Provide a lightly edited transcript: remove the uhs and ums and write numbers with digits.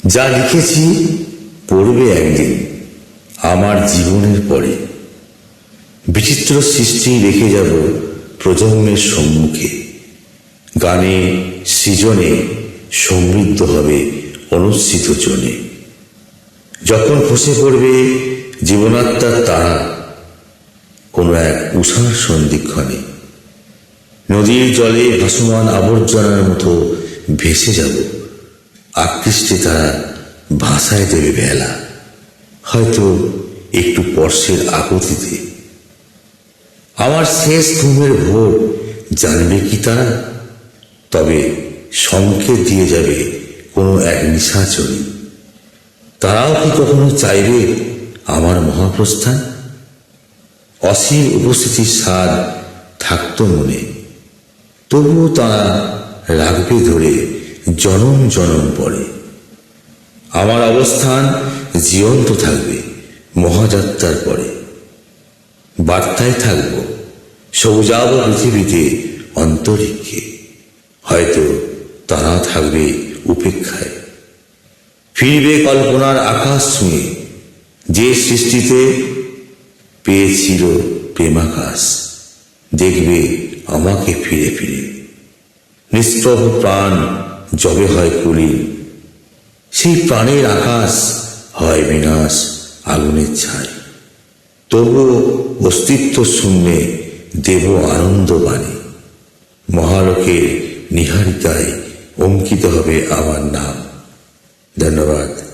যা লিখেছি পড়বে একদিন আমার জীবনের পরে। বিচিত্র সৃষ্টি রেখে যাব প্রজন্মের সম্মুখে। গানে সৃজনে সমৃদ্ধ হবে অনুচ্ছিত জনে। যখন খসে পড়বে জীবনাত্মার তারা কোনো এক উষার সন্ধিক্ষণে, নদীর জলে ভাসমান আবর্জনার মতো ভেসে যাব। আকৃষ্টে তারা ভাষায় দেবে ভেলা, হয়তো একটু স্পর্শের আকুতিতে। আমার শেষ ঘুমের ভোর জানবে কি তারা? তবে সংকেত দিয়ে যাবে কোনো এক নিশাচরী। তারাও কি কখনো চাইবে আমার মহাপ্রস্থান? অসীম উপস্থিতির স্বাদ থাকতো মনে, তবুও তারা রাখবে ধরে জনম জনম পরে। আমার অবস্থান জীবন্ত থাকবে মহাযাত্রার পরে। বার্তায় থাকব সৌজাব পৃথিবীতে অন্তরিক্ষে, হয়তো তারা থাকবে উপেক্ষায়। ফিরবে কল্পনার আকাশ ছুঁয়ে, যে সৃষ্টিতে পেয়েছিল প্রেমাকাশ। দেখবে আমাকে ফিরে ফিরে, নিষ্প্রভ প্রাণ যবে হয় কুলীন। সেই প্রাণের আকাশ হয় বিনাশ আগুনের ছাই। তবুও অস্তিত্ব শূন্যে দেব আনন্দ বাণী। মহালোকের নিহারিকায় অঙ্কিত হবে আমার নাম। ধন্যবাদ।